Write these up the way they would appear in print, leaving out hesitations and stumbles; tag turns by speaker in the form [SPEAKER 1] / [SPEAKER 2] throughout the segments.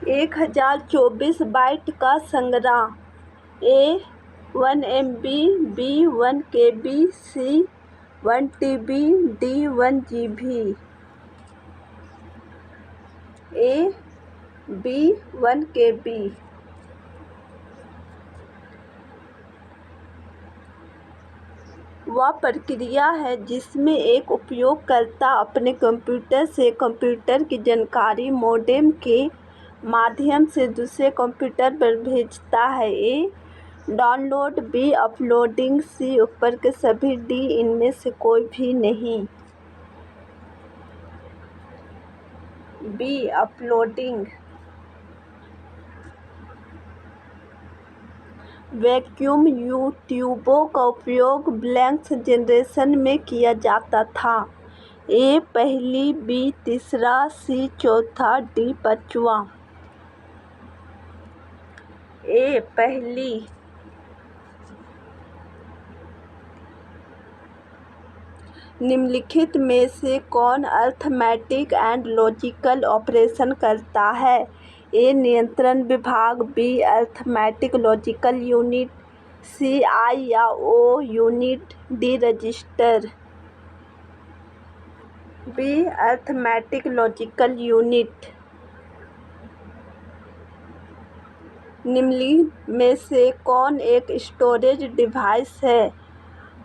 [SPEAKER 1] 1024 bite का संग्रह, A 1 MB, B 1 KB, C 1 TB, D 1 GB, A B 1 KB। वह प्रक्रिया है जिसमें एक उपयोगकर्ता अपने कंप्यूटर से कंप्यूटर की जानकारी मोडेम के माध्यम से दूसरे कंप्यूटर पर भेजता है। ए डाउनलोड, बी अपलोडिंग, सी ऊपर के सभी, डी इनमें से कोई भी नहीं। Be uploading. वैक्यूम ट्यूबों का उपयोग ब्लैंक्स जनरेशन में किया जाता था। ए पहली, बी तीसरा, सी चौथा, डी पांचवा। ए पहली। निम्नलिखित में से कौन अरिथमेटिक एंड लॉजिकल ऑपरेशन करता है? ए नियंत्रण विभाग, B arithmetic logical unit, C I या O unit, D register. B arithmetic logical unit. निम्नलिखित में से कौन एक स्टोरेज डिवाइस है?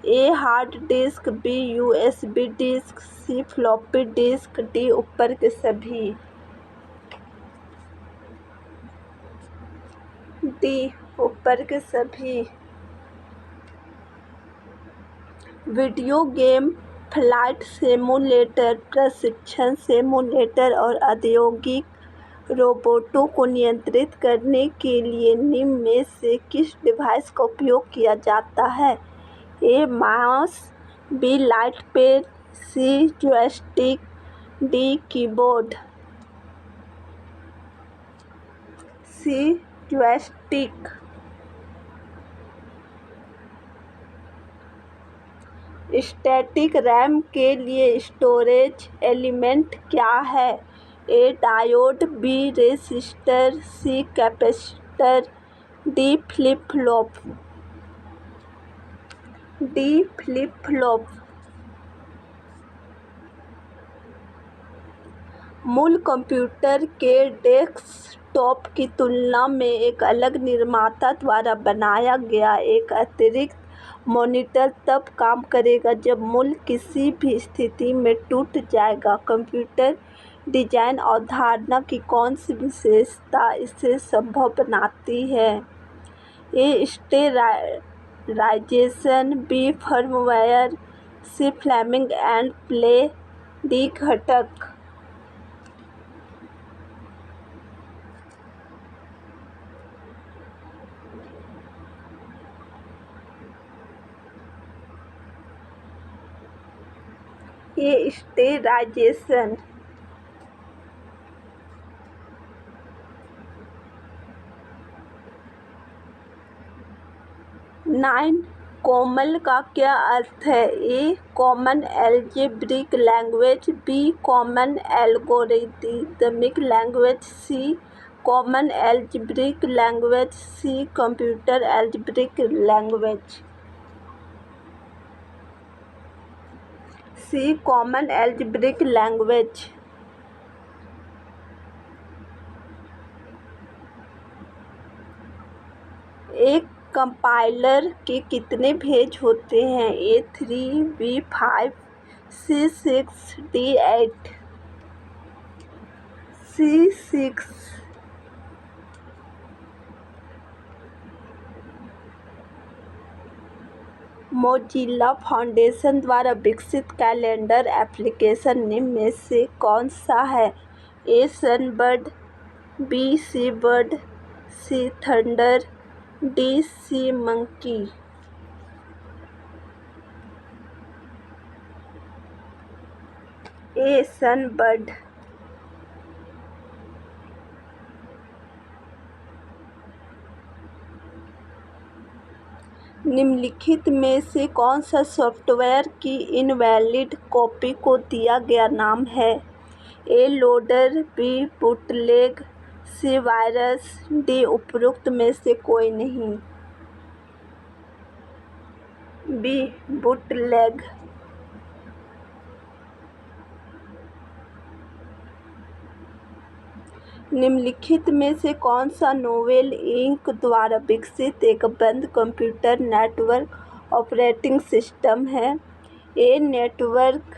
[SPEAKER 1] A hard disk, B USB disk, C floppy disk, D ऊपर के सभी। डी ऊपर के सभी। वीडियो गेम, फ्लाइट सिमुलेटर, प्रशिक्षण सिमुलेटर और औद्योगिक रोबोटों को नियंत्रित करने के लिए निम्न में से किस डिवाइस का उपयोग किया जाता है? A mouse, B light pad, C joystick, D keyboard. C joystick. Static RAM के लिए स्टोरेज एलिमेंट क्या है? A diode, B resistor, C capacitor, D flip flop. D flip flop. मूल कंप्यूटर के डेस्कटॉप की तुलना में एक अलग निर्माता द्वारा बनाया गया एक अतिरिक्त मॉनिटर तब काम करेगा जब मूल किसी भी स्थिति में टूट जाएगा। कंप्यूटर डिजाइन अवधारणा की कौन सी विशेषता इसे संभव बनाती है? A sterilization, B firmware, C plug and play, D घटक। A sterilization. 9 कोमल का क्या अर्थ है? A common algebraic language, B common algorithmic language, C common algebraic language, C computer algebraic language. C common algebraic language. एक compiler के कितने page होते हैं? A 3, B 5, C 6, D 8। C 6। Mozilla foundation द्वारा विकसित कैलेंडर एप्लीकेशन निम्न में से कौन सा है? ए सनबर्ड, बी सीबर्ड, सी थंडर, डी सी मंकी। ए सनबर्ड। निम्नलिखित में से कौन सा सॉफ्टवेयर की इनवैलिड कॉपी को दिया गया नाम है? A loader, B bootleg, C virus, D उपरोक्त में से कोई नहीं। B bootleg. निम्नलिखित में से कौन सा नोवेल इंक द्वारा विकसित एक बंद कंप्यूटर नेटवर्क ऑपरेटिंग सिस्टम है? A network,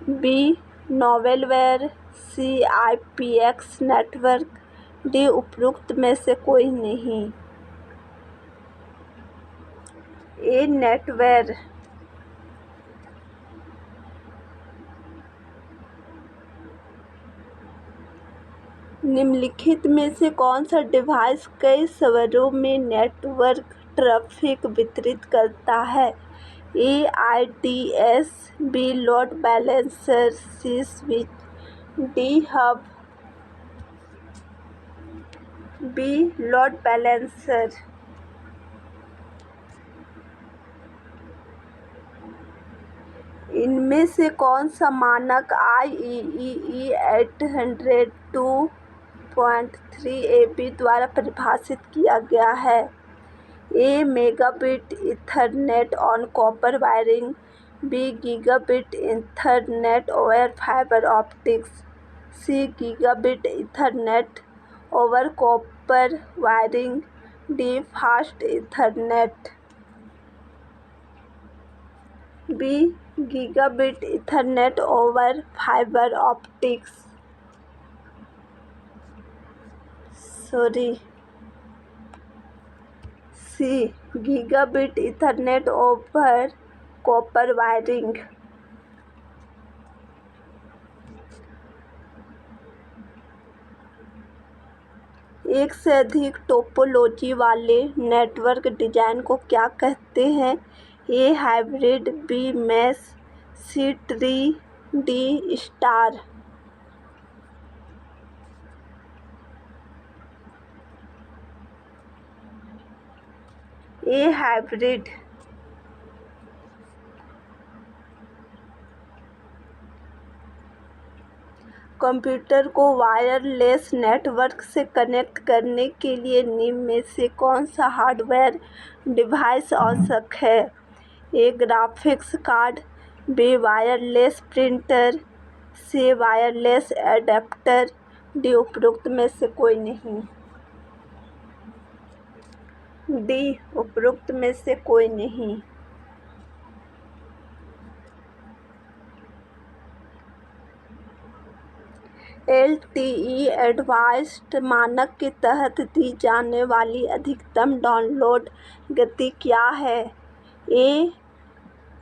[SPEAKER 1] B नोवेलवेयर, C IPX network, D उपरोक्त में से कोई नहीं। ए नेटवेयर। निम्नलिखित में से कौन सा डिवाइस कई सर्वरों में नेटवर्क ट्रैफिक वितरित करता है? A IDS, B load balancer, C switch, D hub, B load balancer. इनमें से कौन सा मानक IEEE 802.3 AB द्वारा परिभाषित किया गया है? A megabit ethernet on copper wiring, B gigabit ethernet over fibre optics, C gigabit ethernet over copper wiring, D fast ethernet, B gigabit ethernet over fibre optics. C gigabit ethernet over copper wiring. एक से अधिक topology वाले network design को क्या कहते हैं? ए hybrid, B mash, सी tree, D star. ए hybrid. Computer को wireless network से कनेक्ट करने के लिए निम्न में से कौन सा हार्डवेयर डिवाइस आवश्यक है? A graphics card, B wireless printer, C wireless adapter, D उपरोक्त में से कोई नहीं। डी उपरोक्त में से कोई नहीं। LTE एडवांस्ड मानक के तहत दी जाने वाली अधिकतम डाउनलोड गति क्या है? ए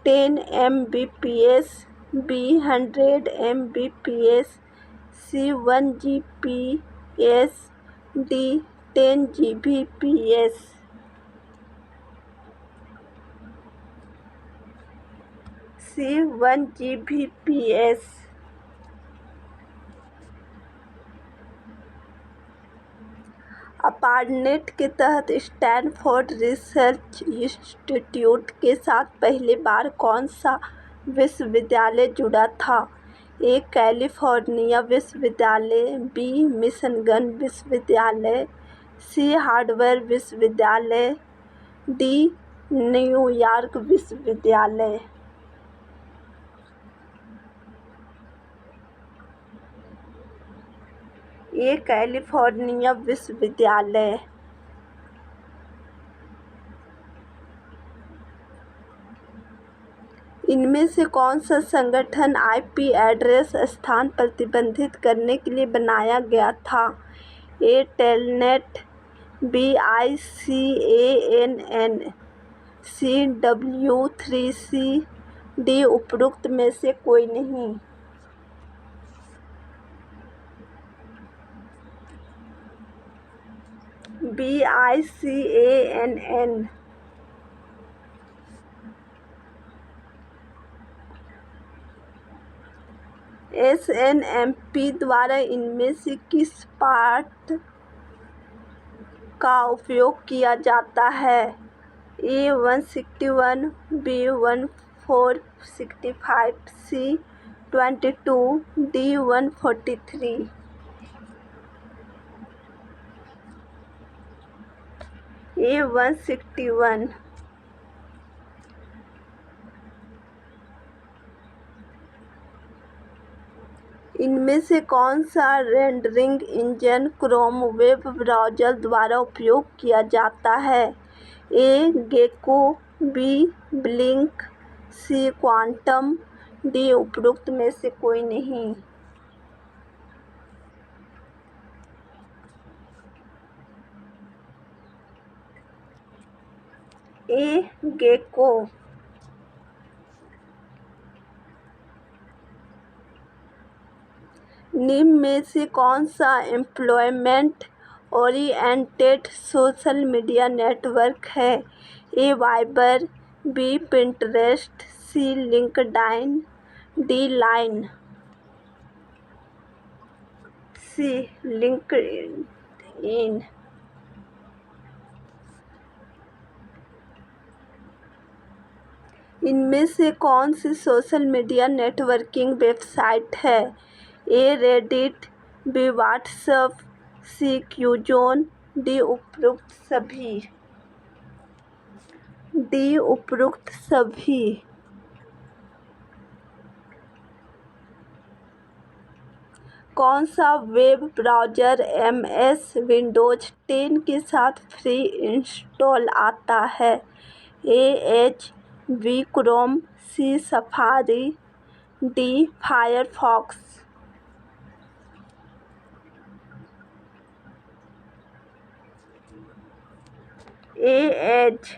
[SPEAKER 1] 10 Mbps, बी 100 Mbps, सी 1 Gbps, डी 10 Gbps। सी 1 Gbps। अपारनेट के तहत स्टैनफोर्ड रिसर्च इंस्टीट्यूट के साथ पहली बार कौन सा विश्वविद्यालय जुड़ा था? ए कैलिफोर्निया विश्वविद्यालय, बी मिशिगन विश्वविद्यालय, सी हार्वर्ड विश्वविद्यालय, डी न्यूयॉर्क विश्वविद्यालय। ए कैलिफोर्निया विश्वविद्यालय। इनमें से कौन सा संगठन IP एड्रेस स्थान प्रतिबंधित करने के लिए बनाया गया था? ए टेलनेट, बी ICANN, सी W3C, डी उपरोक्त में से कोई नहीं। B ICANN। SNMP द्वारा इनमें से किस पाठ का उपयोग किया जाता है? A 161, B 1465, C 22, D 143। A161। इनमें से कौन सा rendering engine Chrome web browser द्वारा उपयोग किया जाता है? A. Gecko, B. Blink, C. Quantum, D. उपरोक्त में से कोई नहीं। ए. गेको। निम्न में से कौन सा employment oriented social media network है? A. Viber, B. Pinterest, C. LinkedIn, D. Line. C. LinkedIn. इनमें से कौन सी सोशल मीडिया नेटवर्किंग वेबसाइट है? A. Reddit, B. WhatsApp, C. Qzone, D. उपरोक्त सभी। डी. उपरोक्त सभी। कौन सा वेब ब्राउज़र एमएस विंडोज 10 के साथ फ्री इंस्टॉल आता है? A. Edge, B. Chrome, C. Safari, D. Firefox. A. Edge.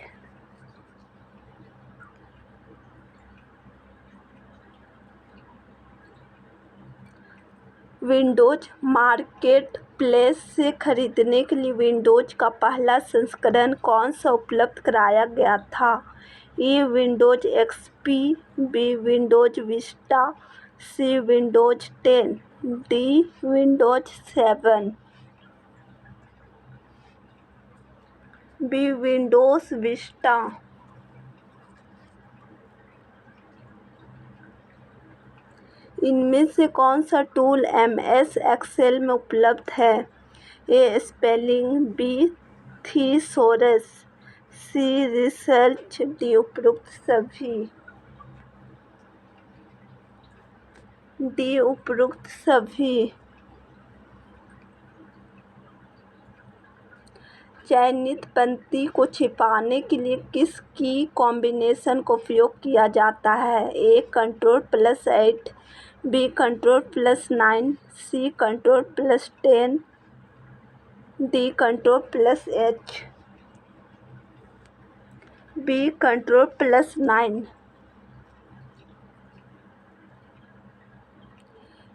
[SPEAKER 1] Windows marketplace से खरीदने के लिए विंडोज का पहला संस्करण कौन सा उपलब्ध कराया गया था? A. Windows XP, B. Windows Vista, C. Windows 10, D. Windows 7। B. Windows Vista. इनमें से कौन सा टूल एमएस एक्सेल में उपलब्ध है? A. Spelling, B. Thesaurus, C. Research, D. उपरोक्त सभी। डी. उपरोक्त सभी। चयनित पंक्ति को छिपाने के लिए किस की कॉम्बिनेशन का उपयोग किया जाता है? A. Ctrl+8, B. Ctrl+9, C. Ctrl+10, D. Ctrl+H। B. Ctrl+9।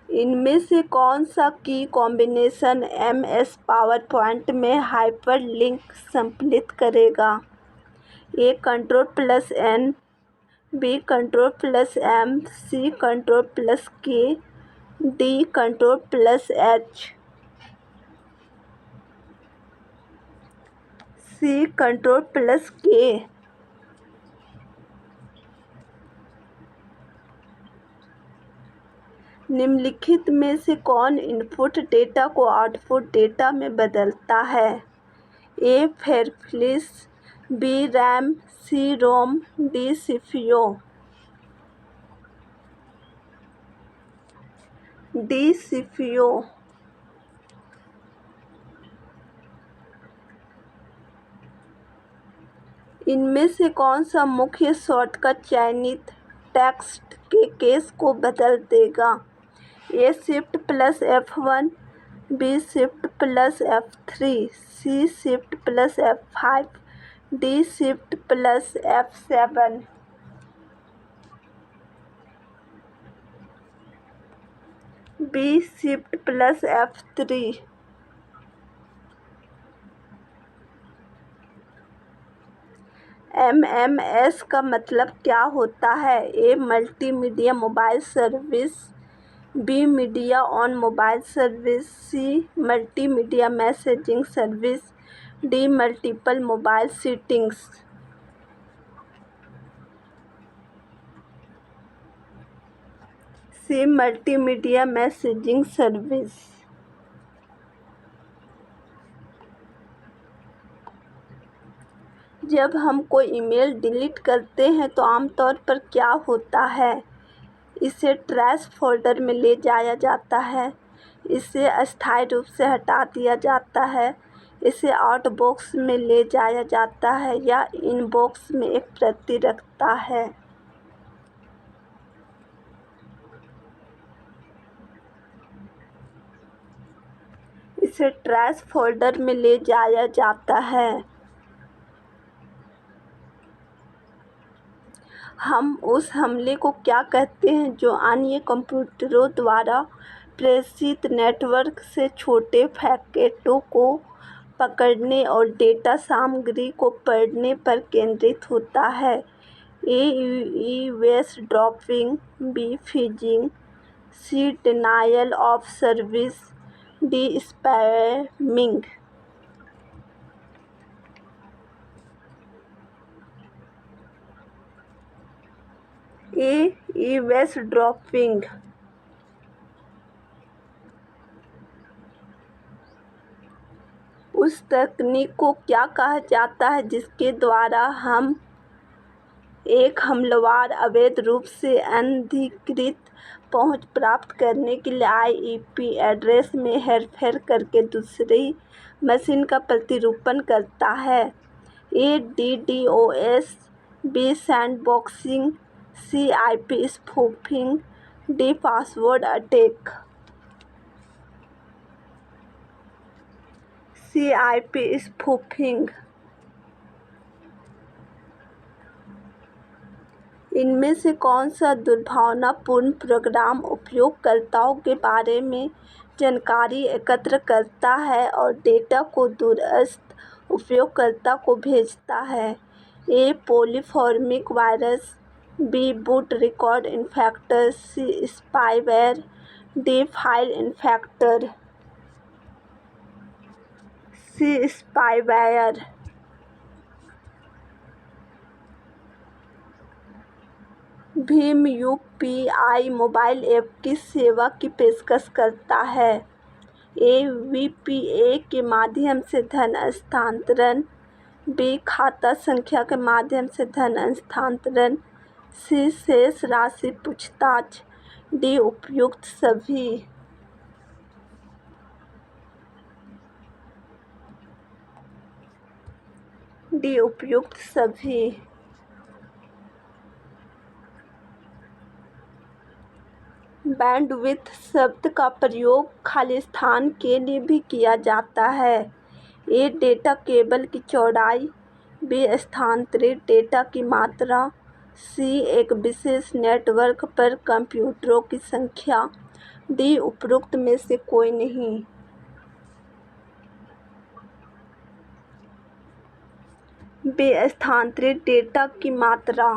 [SPEAKER 1] इनमें से कौन सा key combination MS PowerPoint में हाइपरलिंक सम्मिलित करेगा? A. Ctrl+N, B. Ctrl+M, C. Ctrl+K, D. Ctrl+H। C. Ctrl+K। निम्नलिखित में से कौन इनपुट डेटा को आउटपुट डेटा में बदलता है? ए. फायरफ्लिस, B. RAM, C. ROM, D. CPU. D. CPU. इनमें से कौन सा मुख्य शॉर्टकट चयनित टेक्स्ट के केस को बदल देगा? A. Shift+F1, B. Shift+F3, C. Shift+F5, D. Shift+F7। B. Shift+F3। MMS का मतलब क्या होता है? A. Multimedia mobile service, B. Media on mobile service, C. Multimedia messaging service, D. Multiple mobile settings. C. Multimedia messaging service. जब हम कोई email delete करते हैं तो आमतौर पर क्या होता है? इसे ट्रैश फ़ोल्डर में ले जाया जाता है, इसे अस्थायी रूप से हटा दिया जाता है, इसे आउटबॉक्स में ले जाया जाता है या इनबॉक्स में एक प्रति रखता है। इसे ट्रैश फ़ोल्डर में ले जाया जाता है। हम उस हमले को क्या कहते हैं जो अन्य कंप्यूटरों द्वारा प्रेषित नेटवर्क से छोटे पैकेटों को पकड़ने और डेटा सामग्री को पढ़ने पर केंद्रित होता है? A eavesdropping, B phishing, C denial of service, D spamming. A eavesdropping. उस तकनीक को क्या कहा जाता है जिसके द्वारा हम एक हमलावर अवैध रूप से अनधिकृत पहुंच प्राप्त करने के लिए आईपी एड्रेस में हेरफेर करके दूसरी मशीन का प्रतिरूपण करता है? A DDoS, B sandboxing, C IP spoofing, D password attack. C IP spoofing. इनमें से कौन सा दुर्भावनापूर्ण प्रोग्राम उपयोगकर्ताओं के बारे में जानकारी एकत्र करता है और डेटा को दूरस्थ उपयोगकर्ता को भेजता है? A polymorphic virus, B boot record infector, C spyware, D file infector. C spyware. भीम यूपीआई मोबाइल ऐप किस सेवा की पेशकश करता है? ए वीपीए के माध्यम से धन हस्तांतरण, बी खाता संख्या के माध्यम से धन हस्तांतरण, सी शेष राशि पूछताछ, डी उपयुक्त सभी। डी उपयुक्त सभी। बैंडविड्थ शब्द का प्रयोग खालिस्तान के लिए भी किया जाता है। ए डेटा केबल की चौड़ाई, बी स्थानांतरित डेटा की मात्रा, सी एक विशेष नेटवर्क पर कंप्यूटरों की संख्या, डी उपरोक्त में से कोई नहीं। बी स्थानांतरित डेटा की मात्रा।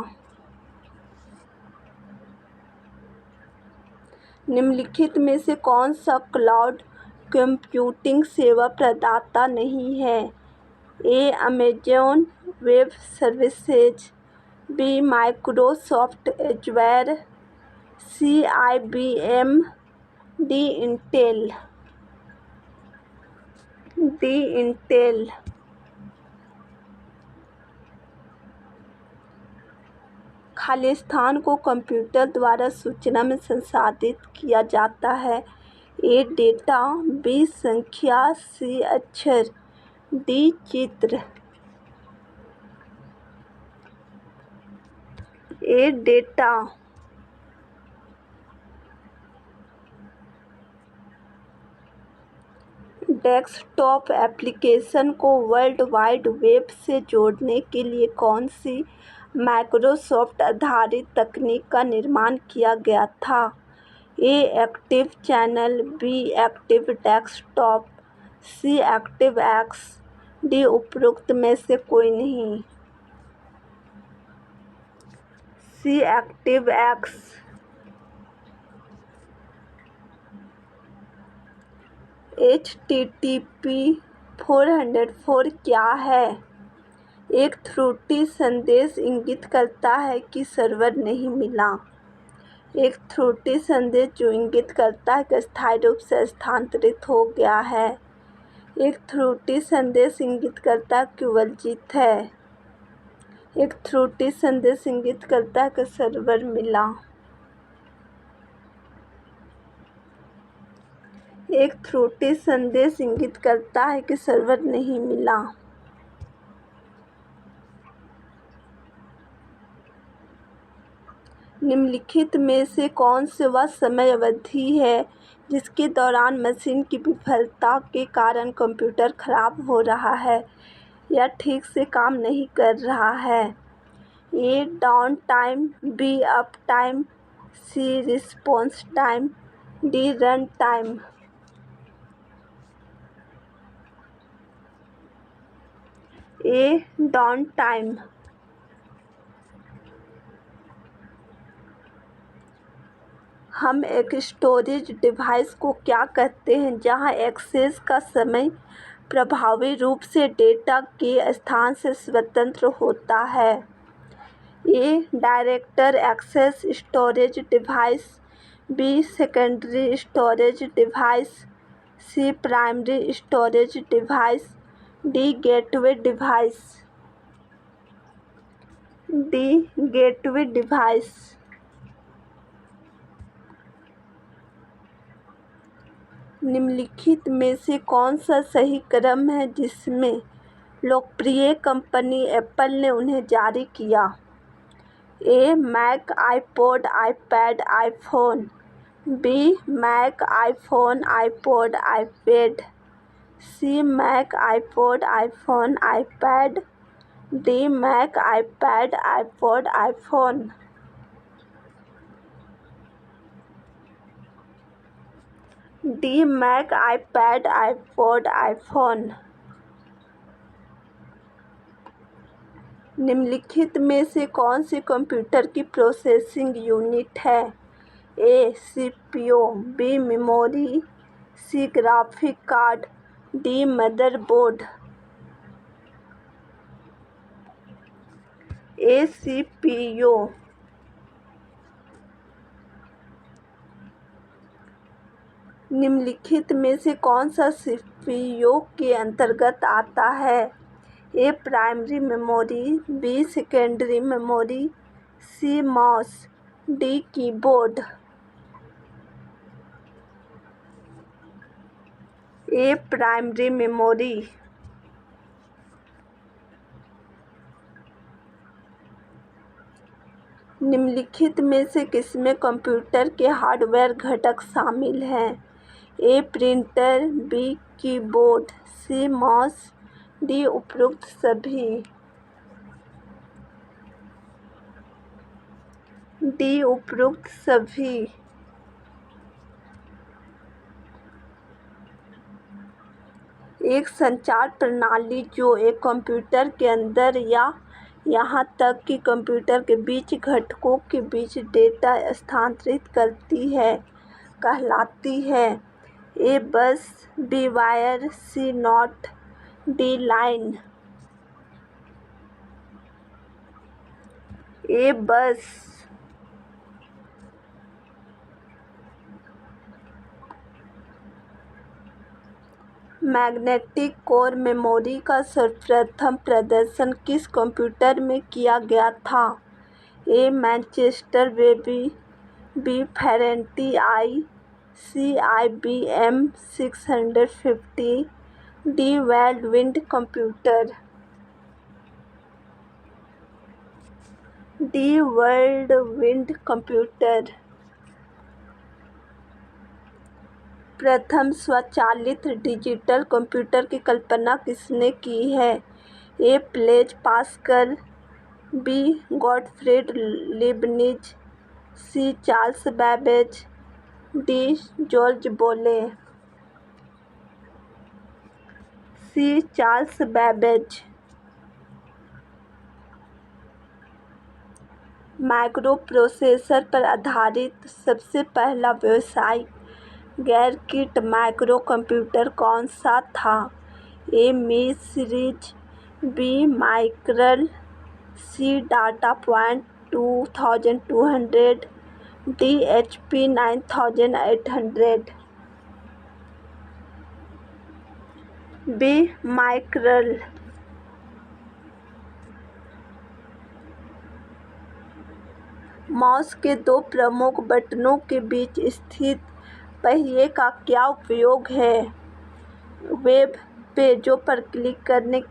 [SPEAKER 1] निम्नलिखित में से कौन सा क्लाउड कंप्यूटिंग सेवा प्रदाता नहीं है? A Amazon web services, B Microsoft Azure, C IBM, D Intel. D Intel. Khalistan को कंप्यूटर द्वारा सूचना में संसाधित किया जाता है। ए डेटा, बी संख्या, सी अक्षर, डी चित्र। ए डेटा। डेस्कटॉप एप्लीकेशन को वर्ल्ड वाइड वेब से जोड़ने के लिए कौन सी माइक्रोसॉफ्ट आधारित तकनीक का निर्माण किया गया था? A active channel, B active desktop, C ActiveX, D उपरोक्त में से कोई नहीं। सी एक्टिव एक्स। HTTP 404 क्या है? एक त्रुटि संदेश इंगित करता है कि सर्वर नहीं मिला। एक त्रुटि संदेश जो इंगित करता है कि अस्थायी रूप से स्थानांतरित हो गया है। एक त्रुटि संदेश इंगित करता है कि वर्जित है। एक त्रुटि संदेश इंगित करता है कि सर्वर मिला। एक त्रुटि संदेश इंगित करता है कि सर्वर नहीं मिला। निम्नलिखित में से कौन सी वह समय अवधि है जिसके दौरान मशीन की विफलता के कारण कंप्यूटर खराब हो रहा है या ठीक से काम नहीं कर रहा है? A. Downtime, B. Uptime, C. Response time, D. Runtime. A. Downtime. हम एक स्टोरेज डिवाइस को क्या कहते हैं जहां एक्सेस का समय प्रभावी रूप से डेटा के स्थान से स्वतंत्र होता है? A. Direct access storage device, B. Secondary storage device, C. Primary storage device, D. Gateway device. D. Gateway device. निम्नलिखित में से कौन सा सही क्रम है जिसमें लोकप्रिय कंपनी एप्पल ने उन्हें जारी किया? A. Mac, iPod, iPad, iPhone, B. Mac, iPhone, iPod, iPad, C. Mac, iPod, iPhone, iPad, D. Mac, iPad, iPod, iPhone. D. Mac, iPad, iPod, iPhone. निम्नलिखित में से कौन सी कंप्यूटर की प्रोसेसिंग यूनिट है? A. CPU, B. Memory, C. Graphic card, D. Motherboard. A. CPU. निम्नलिखित में से कौन सा सीपीयू के अंतर्गत आता है? A. Primary memory, B. Secondary memory, C. Mouse, D. Keyboard. A. Primary memory. निम्नलिखित में से किसमें कंप्यूटर के हार्डवेयर घटक शामिल हैं? A. Printer, B. Keyboard, C. Mouse, D. उपरोक्त सभी। डी. उपरोक्त सभी। एक संचार प्रणाली जो एक कंप्यूटर के अंदर या यहाँ तक कि कंप्यूटर के बीच घटकों के बीच डेटा स्थानांतरित करती है कहलाती है? A. Bus, B. Wire, C. Node, D. Line. A. Bus. Magnetic core memory का सर्वप्रथम प्रदर्शन किस कंप्यूटर में किया गया था? A. Manchester Baby, B. Ferranti I, C. IBM 650, D. Whirlwind computer. D. Whirlwind computer. प्रथम स्वचालित डिजिटल कंप्यूटर की कल्पना किसने की है? A. Blaise Pascal, B. Gottfried Leibniz, C. Charles Babbage, D. George Boole. C. Charles Babbage. Microprocessor पर आधारित सबसे पहला व्यावसायिक गैर-किट माइक्रोकंप्यूटर कौन सा था? A. Me series, B. Micral, C. Data point 2200, D. HP 9800। B. Micral. Mouse के दो प्रमुख बटनों के बीच स्थित पहिए का क्या उपयोग है? वेब पेजों पर क्लिक करने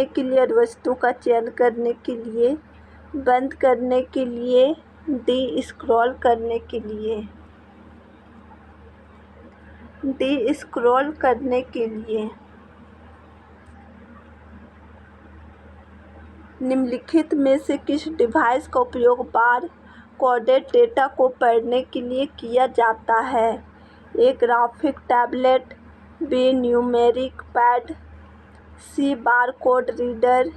[SPEAKER 1] के लिए और वस्तु का चयन करने के लिए, बंद करने के लिए, डी-स्क्रॉल करने के लिए। डी-स्क्रॉल करने के लिए। निम्नलिखित में से किस डिवाइस का उपयोग बार कोडेड डेटा को पढ़ने के लिए किया जाता है? A. Graphic tablet, B. Numeric pad, C. Barcode reader,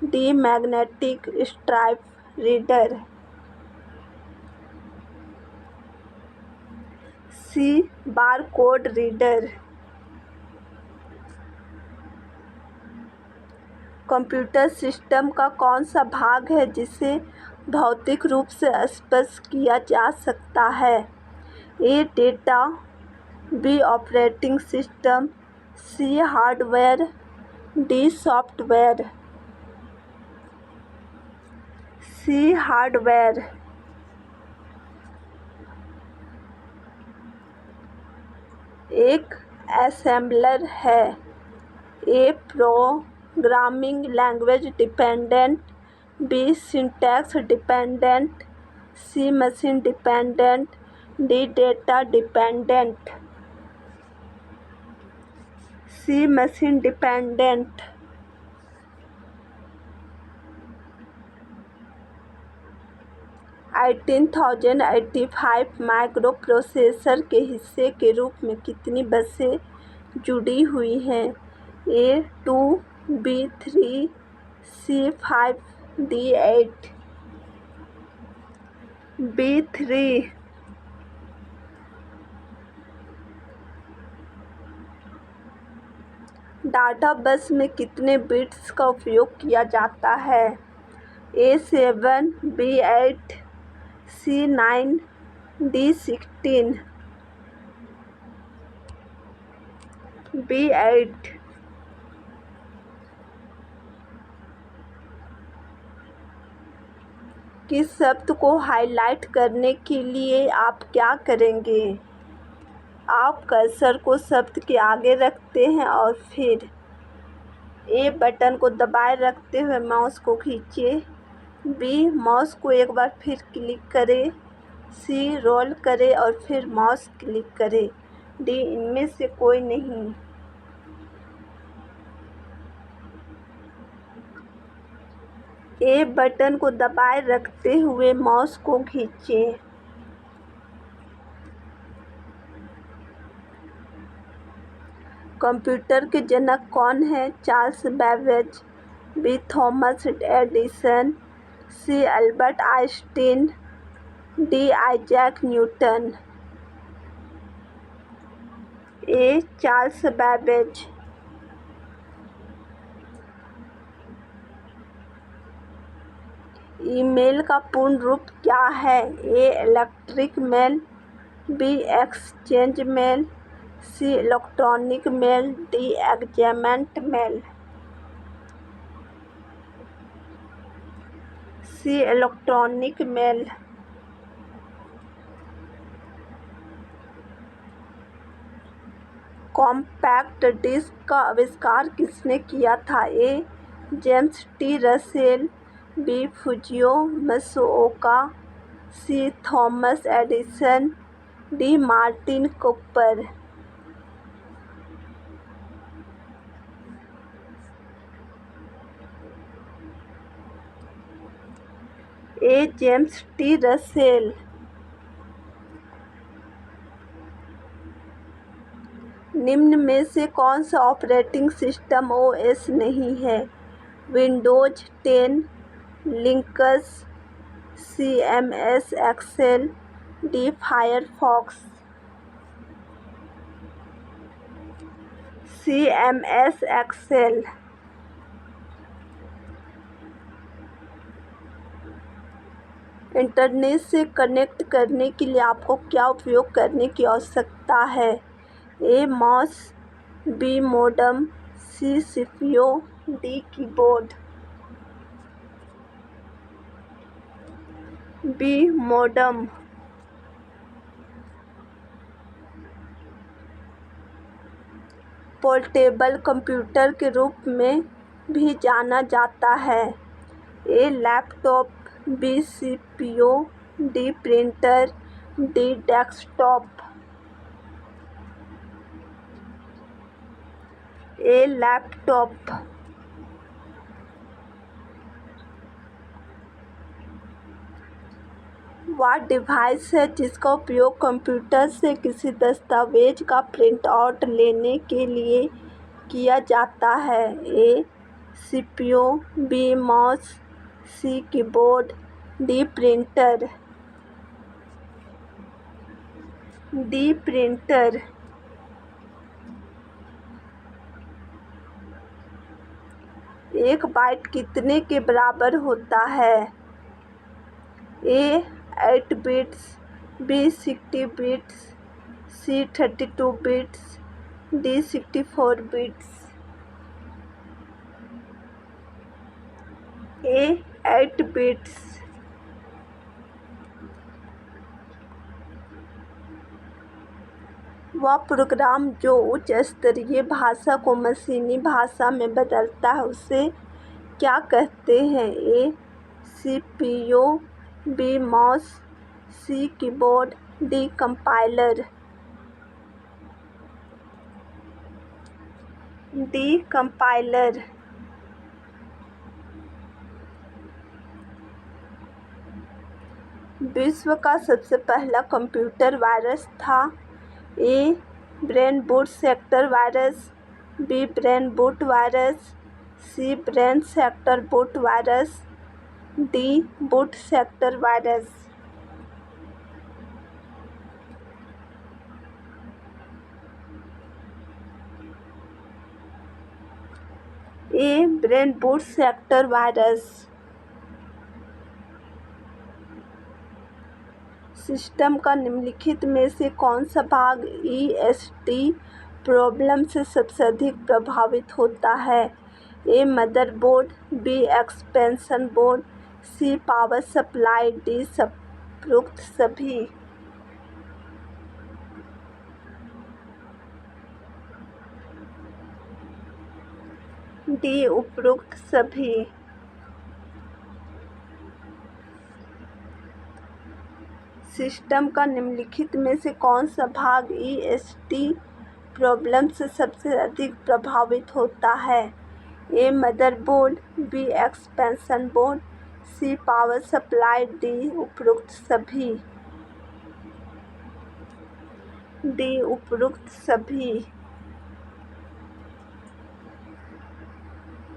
[SPEAKER 1] D. Magnetic stripe reader. C. Barcode reader. Computer system का कौन सा भाग है जिसे भौतिक रूप से स्पर्श किया जा सकता है? A. Data, B. Operating system, C. Hardware, D. Software. C. Hardware. एक असेंबलर है। A. Programming language dependent, B. Syntax dependent, C. Machine dependent, D. Data dependent. C. Machine dependent. 18085 microprocessor के हिस्से के रूप में कितनी बसें जुड़ी हुई हैं? ए. 2, बी. 3, सी. 5, डी. 8। बी. 3। डाटा बस में कितने बिट्स का उपयोग किया जाता है? ए. 7, बी. 8, सी. 9, डी. 16। बी. 8। किस शब्द को हाईलाइट करने के लिए आप क्या करेंगे? आप कर्सर को शब्द के आगे रखते हैं और फिर ए. बटन को दबाए रखते हुए माउस को खींचें, बी. माउस को एक बार फिर क्लिक करें, सी. रोल करें और फिर माउस क्लिक करें, डी. इनमें से कोई नहीं। ए. बटन को दबाए रखते हुए माउस को खींचें। कंप्यूटर के जनक कौन हैं? Charles Babbage, B. Thomas Edison, C. Albert Einstein, D. Isaac Newton. A. Charles Babbage. Email का पूर्ण रूप क्या है? A. Electric mail, B. Exchange mail, C. Electronic mail, D. Exempt mail. C. Electronic mail. Compact disc का आविष्कार किसने किया था? A. James T. Russell, B. Fujio Masuoka, C. Thomas Edison, D. Martin Cooper. A. James T. Russell. निम्न में से कौन सा ऑपरेटिंग सिस्टम ओएस नहीं है? Windows 10, Linux, C. MS Excel, D. Firefox. C. MS Excel. Internet से connect करने के लिए आपको क्या उपयोग करने की आवश्यकता है? A. Mouse, B. Modem, C. CPU, D. Keyboard. B modem. Portable computer के रूप में भी जाना जाता है। A laptop, B CPU, D printer, D desktop. A laptop. वह डिवाइस है जिसका उपयोग कंप्यूटर से किसी दस्तावेज का प्रिंट आउट लेने के लिए किया जाता है। A CPU, B mouse, C keyboard, D printer. D printer. एक बाइट कितने के बराबर होता है? A 8 bits, B 60 bits, C 32 bits, D 64 bits. A 8 bits. वह प्रोग्राम जो उच्च स्तरीय भाषा को मशीनी भाषा में बदलता है उसे क्या कहते हैं? A CPU, B mouse, C keyboard, D compiler. D compiler. विश्व का सबसे पहला कंप्यूटर वायरस था। A brain boot sector virus, B brain boot virus, C brain sector boot virus, D boot sector virus. A brain boot sector virus. System का निम्नलिखित में से कौन सा भाग ईएसटी प्रॉब्लम से सबसे अधिक प्रभावित होता है? ए मदरबोर्ड, बी एक्सपेंशन बोर्ड, सी पावर सप्लाई, डी उपरोक्त सभी। डी उपरोक्त सभी। सिस्टम का निम्नलिखित में से कौन सा भाग ईएसटी प्रॉब्लम से सबसे अधिक प्रभावित होता है? ए मदरबोर्ड, बी एक्सपेंशन बोर्ड, सी पावर सप्लाई, डी उपरोक्त सभी। डी उपरोक्त सभी।